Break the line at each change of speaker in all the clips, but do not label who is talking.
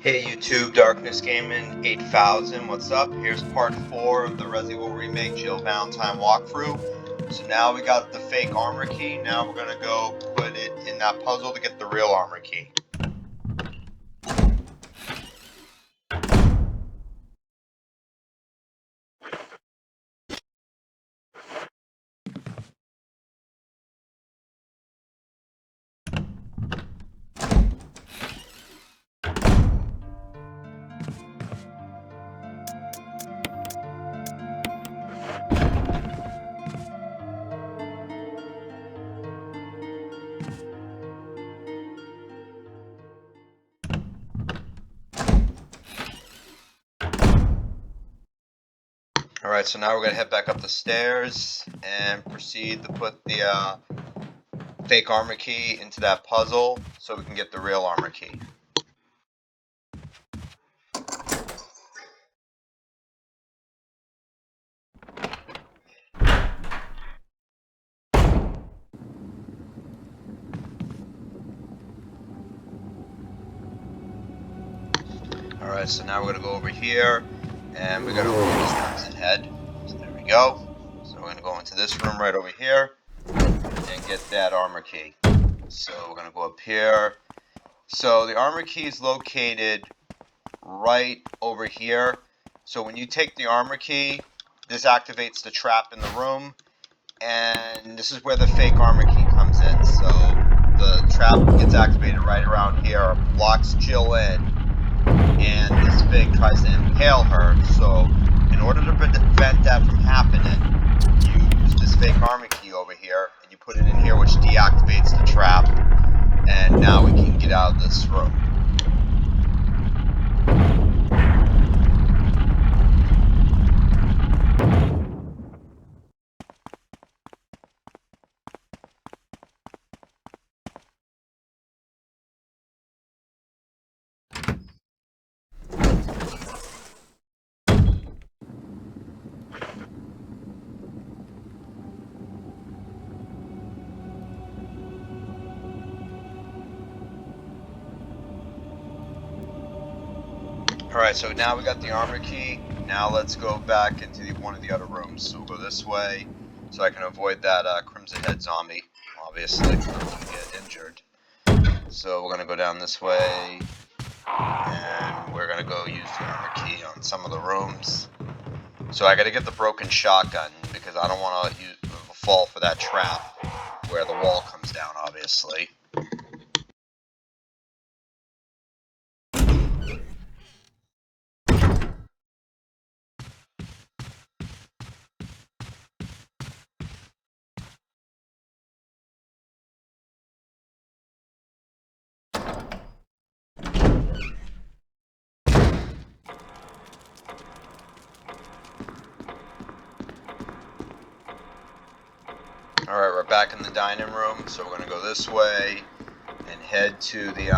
Hey YouTube, Darkness Gaming 8000, what's up? Here's part 4 of the Resident Evil Remake Jill Valentine walkthrough. So now we got the fake armor key, now we're gonna go put it in that puzzle to get the real armor key. Alright, so now we're gonna head back up the stairs and proceed to put the fake armor key into that puzzle so we can get the real armor key. Alright, so now we're gonna go over here and we're gonna open this Crimson Head. So there we go. So we're gonna go into this room right over here and get that armor key. So we're gonna go up here. So the armor key is located right over here. So when you take the armor key, this activates the trap in the room, and this is where the fake armor key comes in. So the trap gets activated right around here, locks Jill in, and this fake tries to impale her. So in order to prevent that from happening, you use this fake armor key over here, and you put it in here, which deactivates the trap, and now we can get out of this room. Alright, so now we got the armor key. Now let's go back into one of the other rooms. So we'll go this way, so I can avoid that Crimson Head zombie, obviously, get injured. So we're going to go down this way, and we're going to go use the armor key on some of the rooms. So I got to get the broken shotgun, because I don't want to fall for that trap where the wall comes down, obviously. Alright, we're back in the dining room, so we're going to go this way and head to the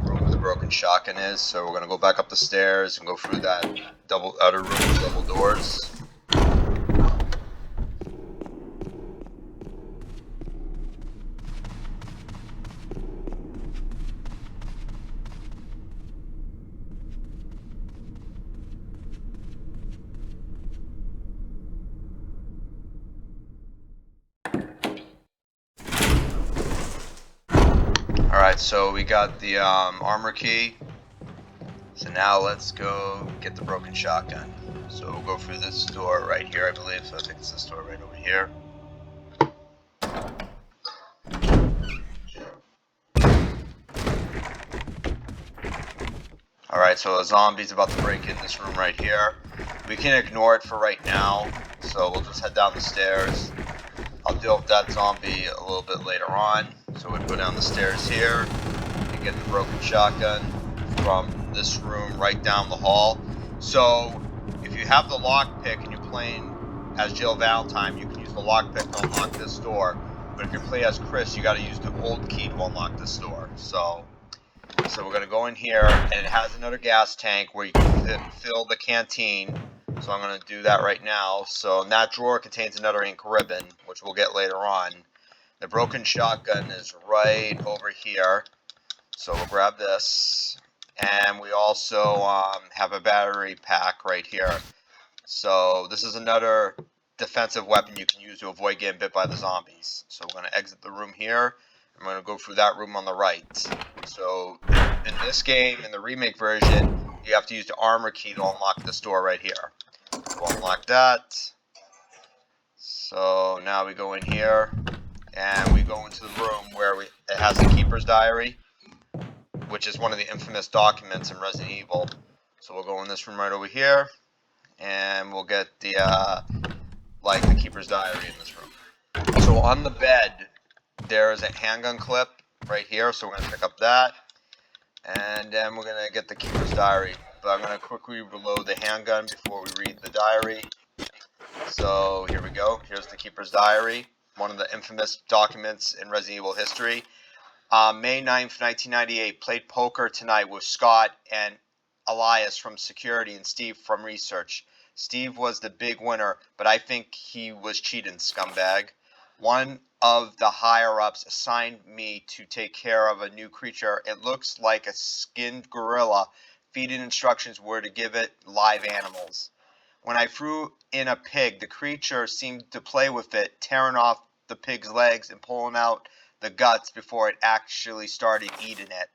room where the broken shotgun is. So we're going to go back up the stairs and go through that outer room with double doors. Alright, so we got the armor key. So now let's go get the broken shotgun. So we'll go through this door right here, I believe. So I think it's this door right over here. Alright, so a zombie's about to break in this room right here. We can ignore it for right now. So we'll just head down the stairs. I'll deal with that zombie a little bit later on. So we'll go down the stairs here and get the broken shotgun from this room right down the hall. So if you have the lockpick and you're playing as Jill Valentine, you can use the lockpick to unlock this door. But if you play as Chris, you got to use the old key to unlock this door. So we're going to go in here, and it has another gas tank where you can fill the canteen. So I'm going to do that right now. So that drawer contains another ink ribbon, which we'll get later on. The broken shotgun is right over here. So we'll grab this. And we also have a battery pack right here. So this is another defensive weapon you can use to avoid getting bit by the zombies. So we're going to exit the room here. I'm going to go through that room on the right. So in this game, in the remake version, you have to use the armor key to unlock this door right here. We'll unlock that. So now we go in here, and we go into the room where it has the Keeper's Diary, which is one of the infamous documents in Resident Evil. So we'll go in this room right over here, and we'll get the Keeper's Diary in this room. So on the bed, there's a handgun clip right here, so we're going to pick up that, and then we're going to get the Keeper's Diary. But I'm going to quickly reload the handgun before we read the diary. So here we go. Here's the Keeper's Diary, one of the infamous documents in Resident Evil history. May 9th, 1998, played poker tonight with Scott and Elias from security and Steve from research. Steve was the big winner, but I think he was cheating, scumbag. One of the higher-ups assigned me to take care of a new creature. It looks like a skinned gorilla. Feeding instructions were to give it live animals. When I threw in a pig, the creature seemed to play with it, tearing off the pig's legs and pulling out the guts before it actually started eating it.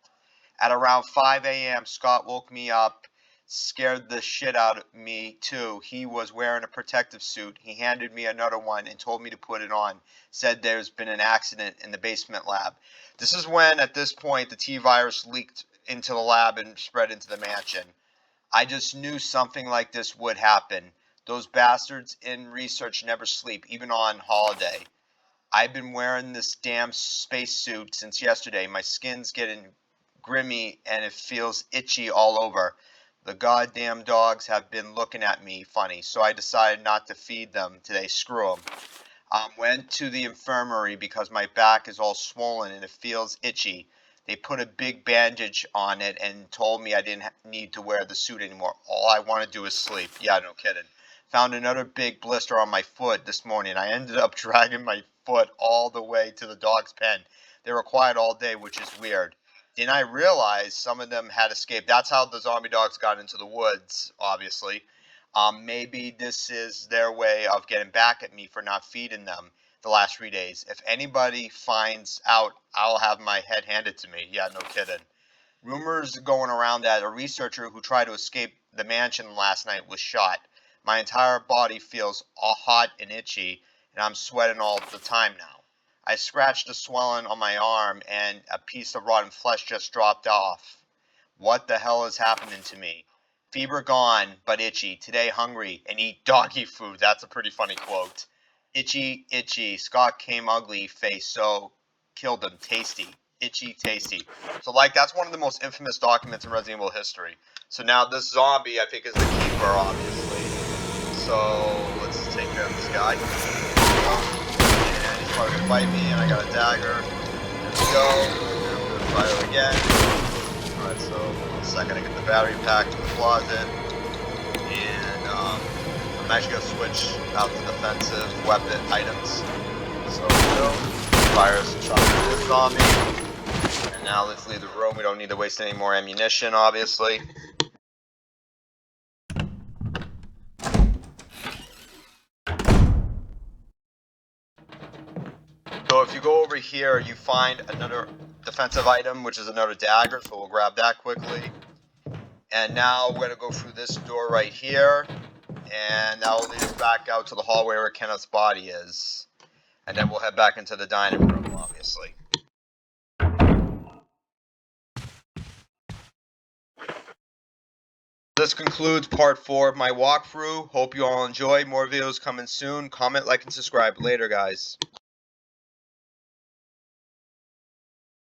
At around 5 a.m., Scott woke me up, scared the shit out of me too. He was wearing a protective suit. He handed me another one and told me to put it on. Said there's been an accident in the basement lab. This is when, at this point, the T-virus leaked into the lab and spread into the mansion. I just knew something like this would happen. Those bastards in research never sleep, even on holiday. I've been wearing this damn spacesuit since yesterday. My skin's getting grimy and it feels itchy all over. The goddamn dogs have been looking at me funny, so I decided not to feed them today. Screw them. Went to the infirmary because my back is all swollen and it feels itchy. They put a big bandage on it and told me I didn't need to wear the suit anymore. All I want to do is sleep. Yeah, no kidding. Found another big blister on my foot this morning. I ended up dragging my foot all the way to the dog's pen. They were quiet all day, which is weird. Then I realized some of them had escaped. That's how the zombie dogs got into the woods, obviously. Maybe this is their way of getting back at me for not feeding them the last 3 days. If anybody finds out, I'll have my head handed to me. Yeah, no kidding. Rumors going around that a researcher who tried to escape the mansion last night was shot. My entire body feels all hot and itchy, and I'm sweating all the time now. I scratched a swelling on my arm, and a piece of rotten flesh just dropped off. What the hell is happening to me? Fever gone, but itchy. Today hungry and eat doggy food. That's a pretty funny quote. Itchy, itchy. Scott came ugly face, so killed him. Tasty. Itchy, tasty. So, that's one of the most infamous documents in Resident Evil history. So now this zombie, I think, is the keeper, obviously. So, let's take care of this guy. And he's probably going to bite me, and I got a dagger. There we go. And I'm going to fire again. Alright, so 1 second to get the battery pack to the closet, and I'm actually going to switch out the defensive weapon items. So we go, fire some shots at this zombie, and now let's leave the room. We don't need to waste any more ammunition, obviously. So if you go over here, you find another defensive item, which is another dagger, so we'll grab that quickly. And now we're going to go through this door right here, and that will lead us back out to the hallway where Kenneth's body is. And then we'll head back into the dining room, obviously. This concludes part 4 of my walkthrough. Hope you all enjoy. More videos coming soon. Comment, like, and subscribe. Later, guys.